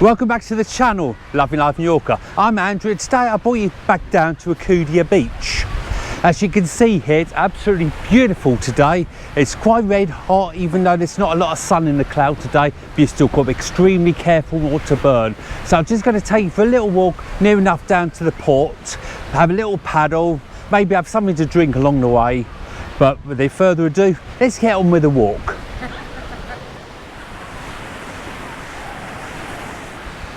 Welcome back to the channel, Loving Life Mallorca. I'm Andrew and today I brought you back down to Alcudia beach. As you can see here, it's absolutely beautiful today. It's quite red hot, even though there's not a lot of sun in the cloud today, but you've still got to be extremely careful not to burn. So I'm just going to take you for a little walk near enough down to the port, have a little paddle, maybe have something to drink along the way. But without further ado, let's get on with the walk.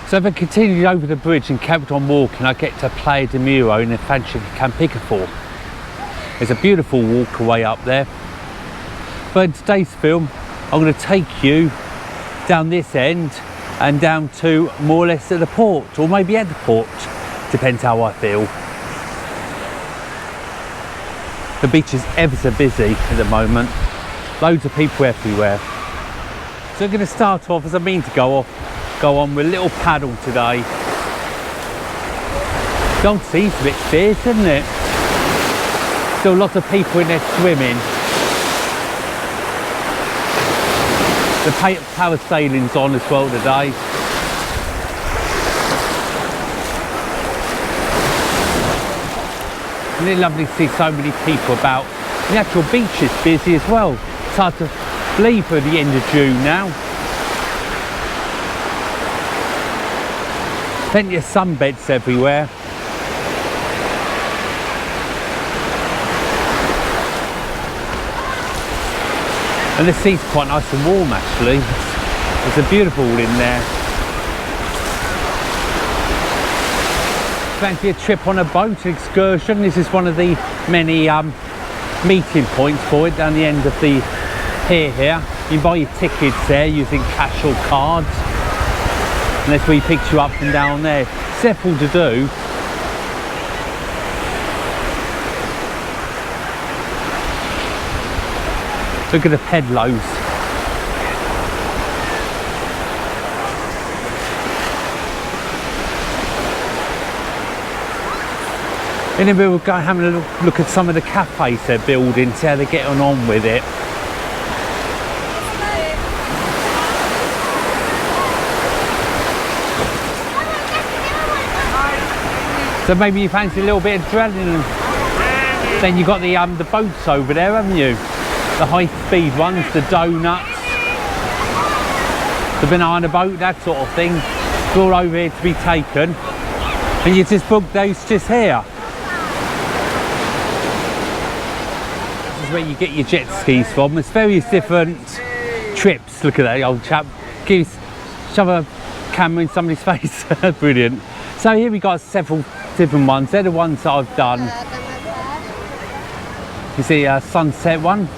So if I continued over the bridge and kept on walking, I get to Playa de Muro in the Fancy Campicafor. There's a beautiful walkway up there. But in today's film, I'm going to take you down this end and down to more or less at the port, or maybe at the port, depends how I feel. The beach is ever so busy at the moment, loads of people everywhere. So I'm going to start off, as I mean to go on with a little paddle today. The old sea's a bit fierce, isn't it? Still lots of people in there swimming. The power sailing's on as well today. Isn't it lovely to see so many people about? The actual beach is busy as well. It's hard to believe we're at the end of June now. Plenty of sunbeds everywhere. And the sea's quite nice and warm actually. It's a beautiful in there. Fancy a trip on a boat excursion. This is one of the many meeting points for it down the end of the pier here. You buy your tickets there using cash or cards. And that's where he picks you up and down there. Several to do. Look at the pedlos. And then we'll go having a look at some of the cafes they're building, see how they're getting on with it. So maybe you fancy a little bit of adrenaline. Then you've got the boats over there, haven't you? The high-speed ones, the donuts, the banana boat, that sort of thing. It's all over here to be taken. And you just book those just here. This is where you get your jet skis from. There's various different trips. Look at that old chap. Shove a camera in somebody's face. Brilliant. So here we got several different ones. They're the ones that I've done. You see a sunset one.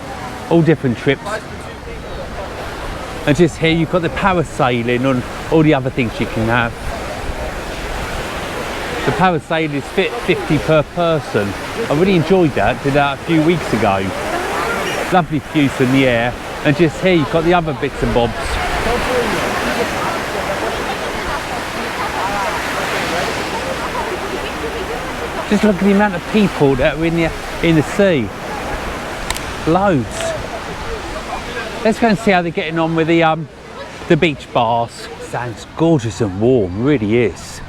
All different trips. And just here you've got the parasailing and all the other things you can have. The parasailing is $50 per person. I really enjoyed that, did that a few weeks ago. Lovely views in the air. And just here you've got the other bits and bobs. Just look at the amount of people that are in the sea. Loads. Let's go and see how they're getting on with the beach bars. Sounds gorgeous and warm, really is.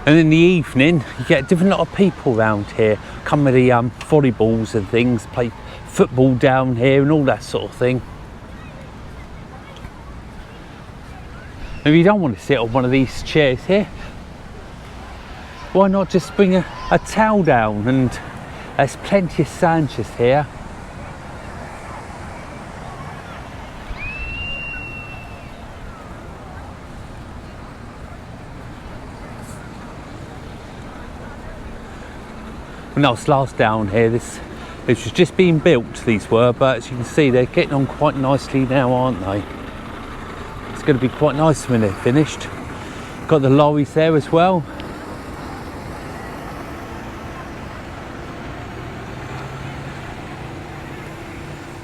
And in the evening, you get a different lot of people around here. Come with the volleyballs and things, play football down here and all that sort of thing. And if you don't want to sit on one of these chairs here, why not just bring a towel down? And there's plenty of sand just here. When I was last down here, this was just being built, these were, but as you can see they're getting on quite nicely now, aren't they? It's going to be quite nice when they're finished. Got the lorries there as well.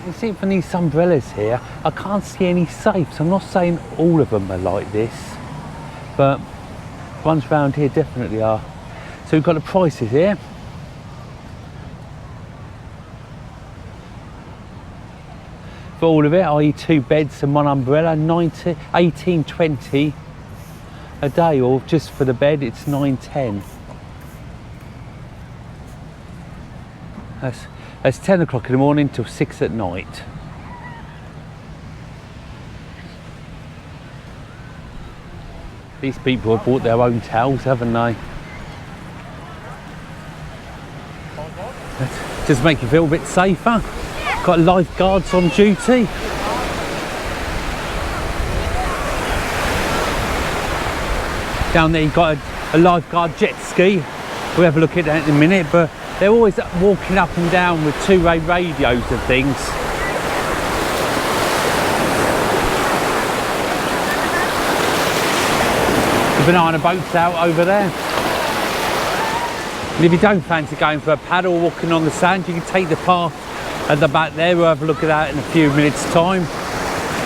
You see from these umbrellas here, I can't see any safes. I'm not saying all of them are like this, but ones around here definitely are. So we've got the prices here. for all of it, i.e. 2 beds and 1 umbrella, 18.20 a day, or just for the bed it's 9.10. That's 10 o'clock in the morning till 6 at night. These people have bought their own towels, haven't they? Just make you feel a bit safer. Got lifeguards on duty. Down there you've got a lifeguard jet ski. We'll have a look at that in a minute, but they're always walking up and down with 2-way radios and things. The banana boat's out over there. And if you don't fancy going for a paddle or walking on the sand, you can take the path at the back there. We'll have a look at that in a few minutes' time.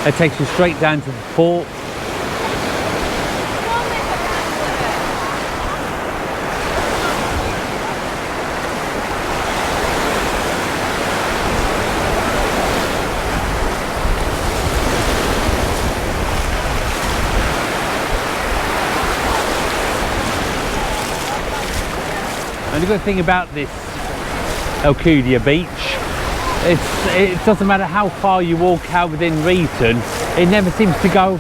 It takes you straight down to the port. And the good thing about this Alcudia beach, it doesn't matter how far you walk out within reason, it never seems to go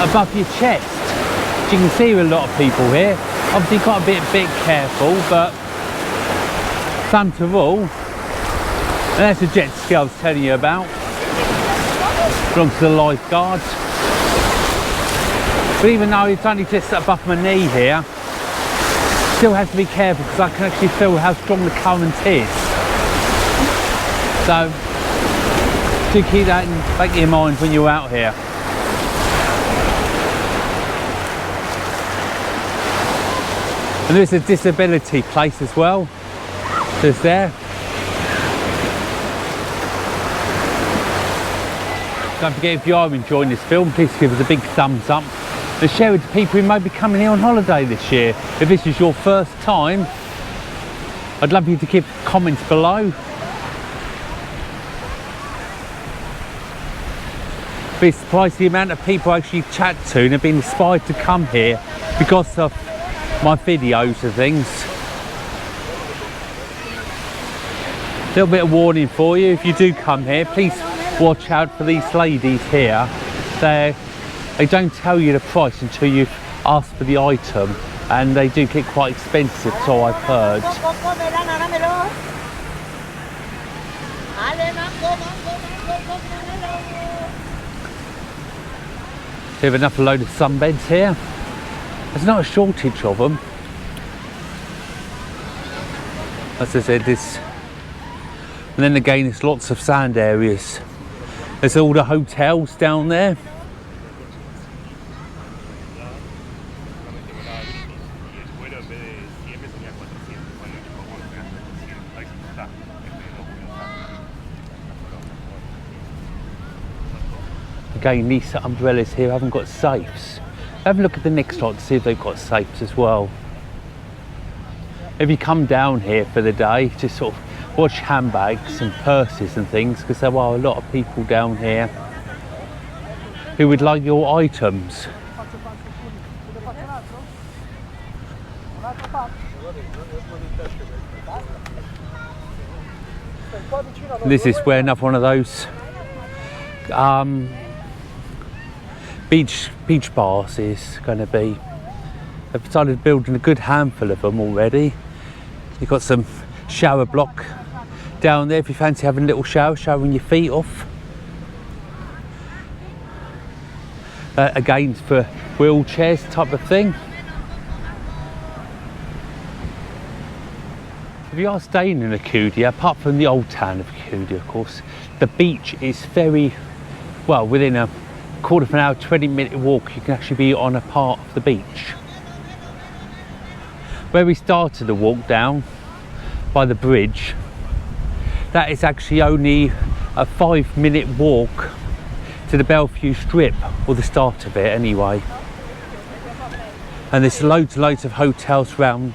above your chest. As you can see with a lot of people here, obviously you've got to be a bit careful, but sum to all, and that's the jet ski I was telling you about, belongs to the lifeguards. But even though it's only just above my knee here, still have to be careful because I can actually feel how strong the current is. So do keep that in the back of your mind when you're out here. And there's a disability place as well. There's there. Don't forget, if you are enjoying this film, please give us a big thumbs up and share it to people who may be coming here on holiday this year. If this is your first time, I'd love you to give comments below. Be surprised the amount of people I actually chat to and have been inspired to come here because of my videos and things. A little bit of warning for you, if you do come here, please watch out for these ladies here. They don't tell you the price until you've asked for the item, and they do get quite expensive, so I've heard. We have another load of sunbeds here. There's not a shortage of them. As I said, this, and then again there's lots of sand areas. There's all the hotels down there. Again, these umbrellas here haven't got safes. Have a look at the next lot to see if they've got safes as well. If you come down here for the day, just sort of watch handbags and purses and things, because there are a lot of people down here who would like your items. This is where another one of those beach bars is going to be. They've started building a good handful of them already. You've got some shower block down there if you fancy having a little shower, showering your feet off. Again, for wheelchairs type of thing. If you are staying in Alcudia, apart from the old town of Alcudia, of course, the beach is very well within a quarter of an hour, 20-minute walk. You can actually be on a part of the beach. Where we started the walk down by the bridge, that is actually only a 5-minute walk to the Bellevue Strip, or the start of it anyway. And there's loads and loads of hotels around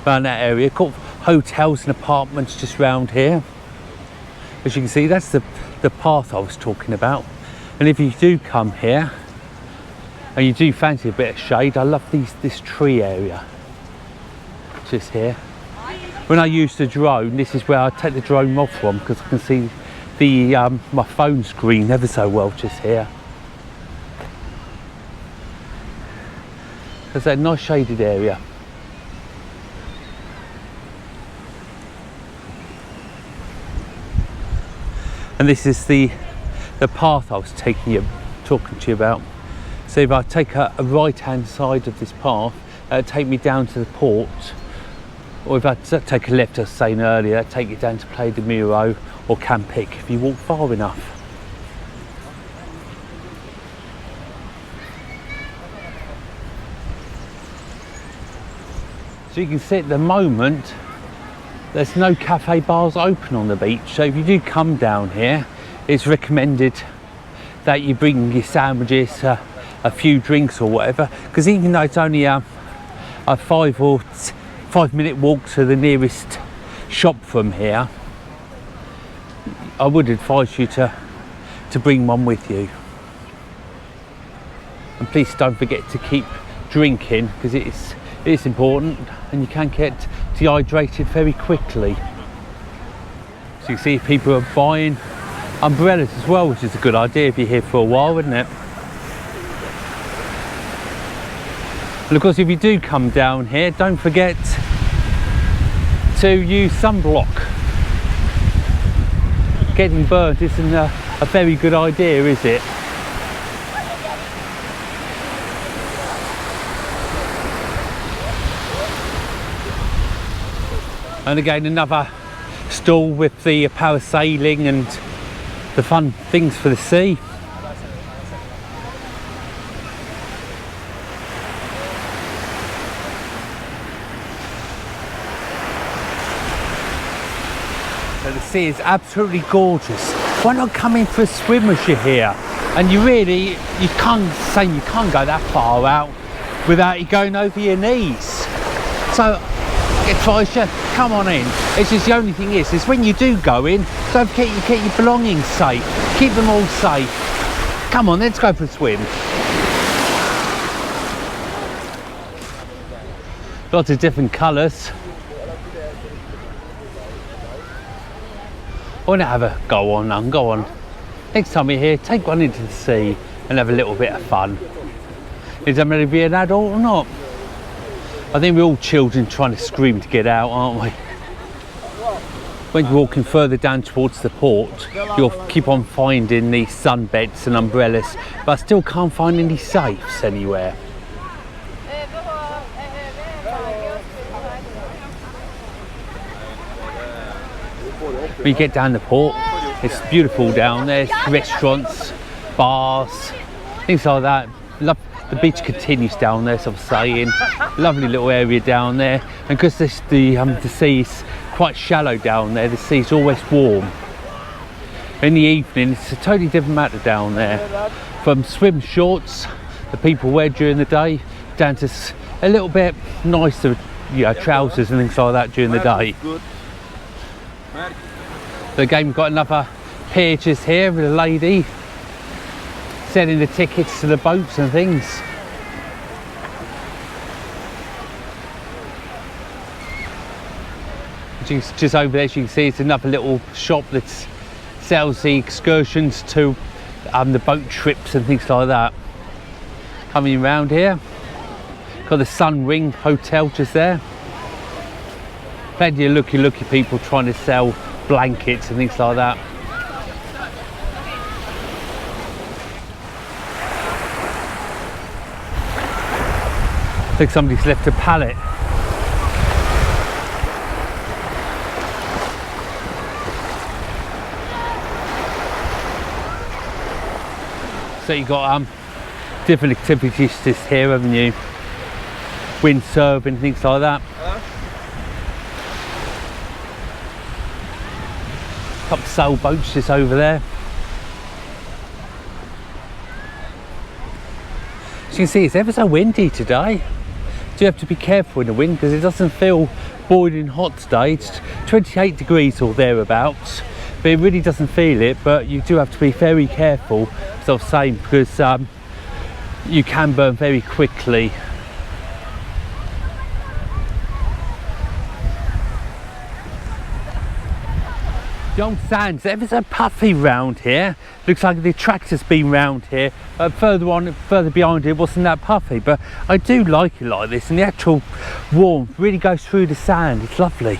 that area, called hotels and apartments just round here. As you can see, that's the the path I was talking about. And if you do come here and you do fancy a bit of shade, I love this tree area just here. When I use the drone, this is where I take the drone off from, because I can see the my phone screen ever so well just here. There's that nice shaded area. And this is the path I was talking to you about. So if I take a right hand side of this path, it'll take me down to the port. Or if I take a left, as I was saying earlier, that'll take you down to Playa de Miro or Campic if you walk far enough. So you can see at the moment there's no cafe bars open on the beach, so if you do come down here, it's recommended that you bring your sandwiches, a few drinks or whatever, because even though it's only a 5-minute walk to the nearest shop from here, I would advise you to bring one with you. And please don't forget to keep drinking, because it is important, and you can get dehydrated very quickly. So you see people are buying umbrellas as well, which is a good idea if you're here for a while, isn't it? And of course, if you do come down here, don't forget to use sunblock. Getting burnt isn't a very good idea, is it? And again, another stall with the parasailing and the fun things for the sea. So the sea is absolutely gorgeous. Why not come in for a swim as you're here? And you can't go that far out without you going over your knees. So advise you, come on in. It's just the only thing is when you do go in, don't forget you keep your belongings safe. Keep them all safe. Come on, let's go for a swim. Lots of different colours. I want to have a go on. Next time you're here, take one into the sea and have a little bit of fun. Is that meant to be an adult or not? I think we're all children trying to scream to get out, aren't we? When you're walking further down towards the port, you'll keep on finding these sunbeds and umbrellas, but I still can't find any safes anywhere. When you get down the port, it's beautiful down there. Restaurants, bars, things like that. The beach continues down there, as I was saying. Lovely little area down there, and because the sea's quite shallow down there, the sea's always warm. In the evening, it's a totally different matter down there. From swim shorts that people wear during the day, down to a little bit nicer, trousers and things like that during the day. So again, we've got another pier just here with a lady selling the tickets to the boats and things. Just over there, as you can see, it's another little shop that sells the excursions to the boat trips and things like that. Coming around here, got the Sun Ring Hotel just there. Plenty of looky people trying to sell blankets and things like that. I think somebody's left a pallet. So you've got different activities just here, haven't you? Windsurfing, things like that. Couple of sailboats just over there. As you can see, it's ever so windy today. So you have to be careful in the wind, because it doesn't feel boiling hot today. It's 28 degrees or thereabouts. but it really doesn't feel it. But you do have to be very careful, as I was saying, because you can burn very quickly. The old sand's ever so puffy round here. Looks like the tractor's been round here. Further behind it wasn't that puffy, but I do like it like this, and the actual warmth really goes through the sand. It's lovely.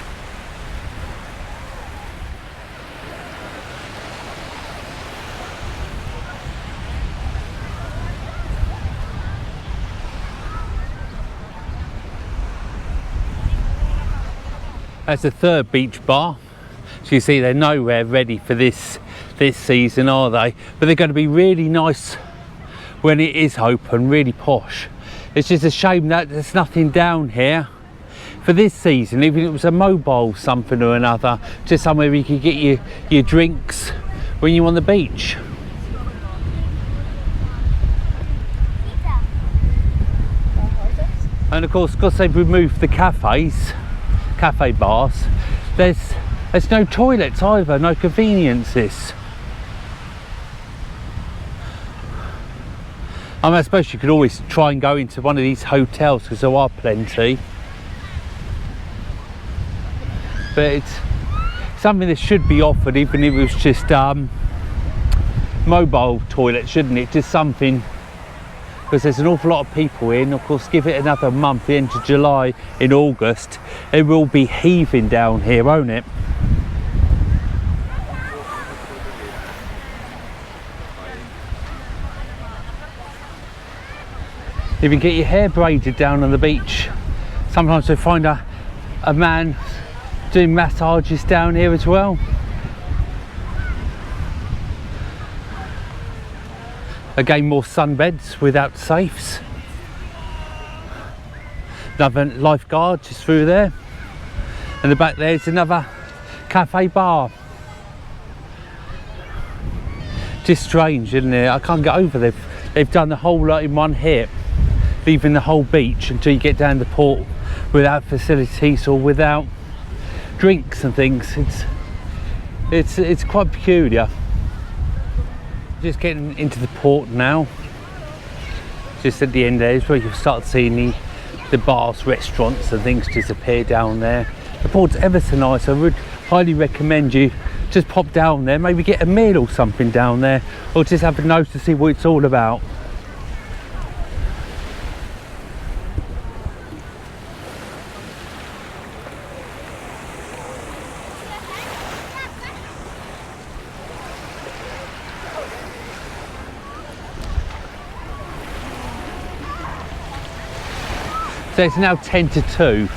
That's the third beach bar. So you see they're nowhere ready for this season, are they? But they're going to be really nice when it is open, really posh. It's just a shame that there's nothing down here for this season, even if it was a mobile something or another, just somewhere you could get your drinks when you're on the beach. And of course, because they've removed the cafe bars, there's no toilets either, no conveniences. I suppose you could always try and go into one of these hotels, because there are plenty. But it's something that should be offered, even if it was just mobile toilets, shouldn't it? Just something, because there's an awful lot of people in. Of course, give it another month, the end of July, in August, it will be heaving down here, won't it? You can get your hair braided down on the beach. Sometimes I find a man doing massages down here as well. Again, more sunbeds without safes. Another lifeguard just through there. And the back there's another cafe bar. Just strange, isn't it? I can't get over they've done the whole lot in one hit, leaving the whole beach until you get down the port without facilities or without drinks and things. It's quite peculiar. Just getting into the port now. Just at the end there is where you'll start seeing the bars, restaurants and things disappear down there. The port's ever so nice. I would highly recommend you just pop down there, maybe get a meal or something down there, or just have a nose to see what it's all about. So it's now 10 to 2.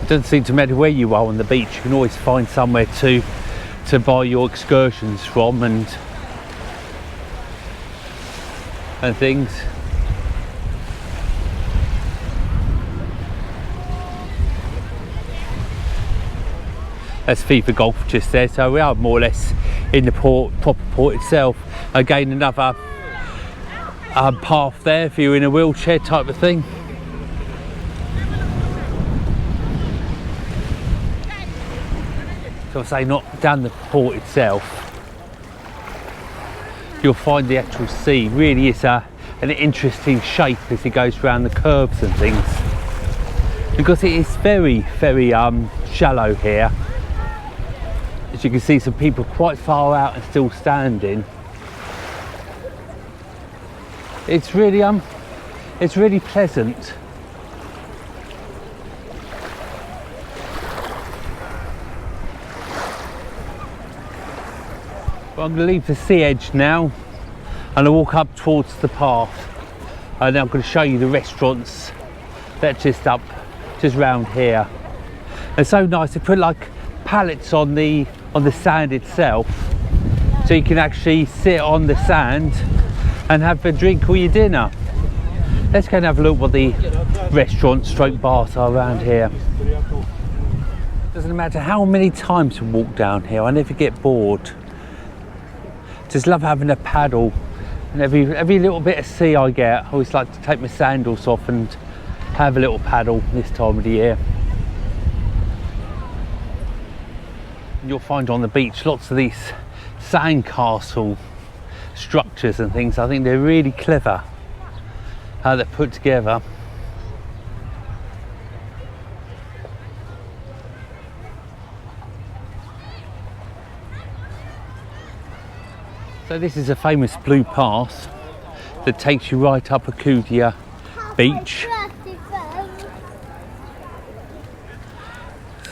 Doesn't seem to matter where you are on the beach, you can always find somewhere to buy your excursions from and things. That's FIFA Golf just there, so we are more or less in the proper port itself. Again, another path there if you're in a wheelchair type of thing. So I say not down the port itself. You'll find the actual sea really is an interesting shape as it goes around the curves and things, because it is very, very shallow here. As you can see, some people quite far out and still standing. It's really pleasant. Well, I'm going to leave the sea edge now and I'll walk up towards the path, and then I'm going to show you the restaurants that are just round here. They're so nice. They put like pallets on the sand itself, so you can actually sit on the sand and have a drink or your dinner. Let's go and have a look what the restaurants stroke bars are around here. Doesn't matter how many times we walk down here, I never get bored. Just love having a paddle And every little bit of sea I get, I always like to take my sandals off and have a little paddle this time of the year. And you'll find on the beach lots of these sandcastle structures and things. I think they're really clever how they're put together. So this is a famous blue path that takes you right up Alcudia beach.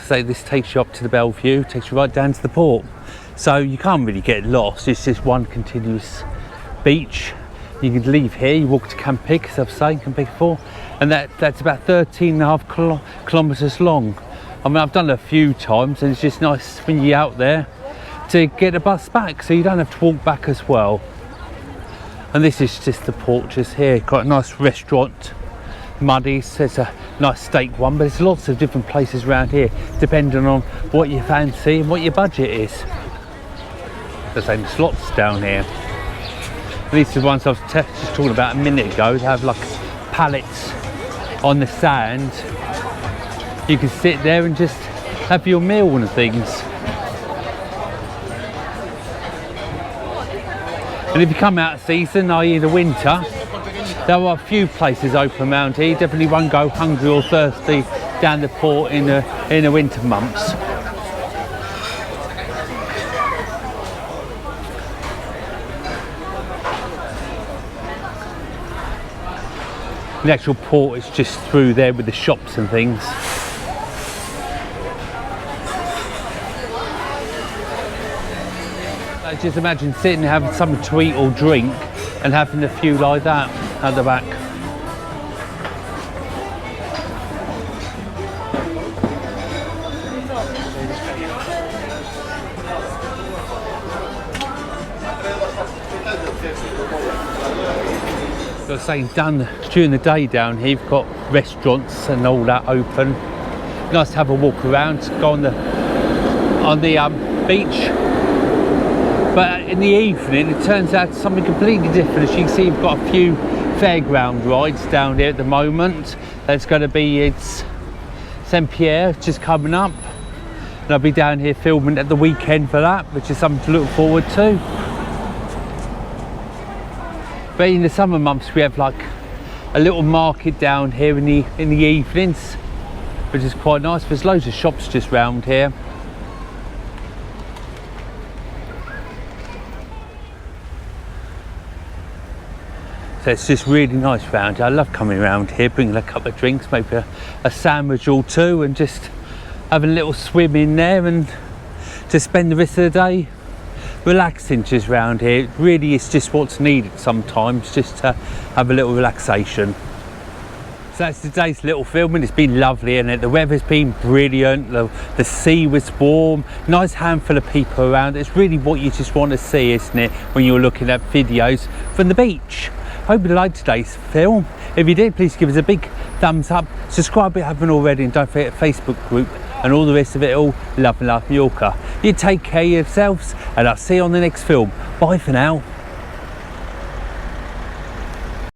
So this takes you up to the Bellevue, takes you right down to the port. So you can't really get lost, it's just one continuous beach. You can leave here, you walk to Campig, as I've said, Campig 4, and that's about 13.5 kilometres long. I mean, I've done it a few times and it's just nice when you're out there to get a bus back, so you don't have to walk back as well. And this is just the port just here, quite a nice restaurant. Muddy's, there's a nice steak one, but there's lots of different places around here depending on what you fancy and what your budget is. The same slots down here. These are the ones I was just talking about a minute ago. They have like pallets on the sand. You can sit there and just have your meal and things. And if you come out of season, i.e. the winter, there are a few places open around here. You definitely won't go hungry or thirsty down the port in the winter months. The actual port is just through there with the shops and things. Just imagine sitting and having something to eat or drink and having a few like that at the back. I was saying, done during the day down here, you've got restaurants and all that open. Nice to have a walk around, go on the beach. But in the evening, it turns out something completely different. As you can see, you've got a few fairground rides down here at the moment. There's going to be, it's St. Pierre just coming up. And I'll be down here filming at the weekend for that, which is something to look forward to. But in the summer months, we have like a little market down here in the evenings, which is quite nice. There's loads of shops just round here. So it's just really nice round here. I love coming around here, bringing a couple of drinks, maybe a sandwich or two, and just having a little swim in there and just spend the rest of the day relaxing just round here. It really is just what's needed sometimes, just to have a little relaxation. So that's today's little filming. It's been lovely, and the weather's been brilliant. The sea was warm, nice handful of people around. It's really what you just want to see, isn't it, when you're looking at videos from the beach. Hope you liked today's film. If you did, please give us a big thumbs up, subscribe if you haven't already, and don't forget the Facebook group and all the rest of it all. Love and Life Mallorca. You take care of yourselves, and I'll see you on the next film. Bye for now.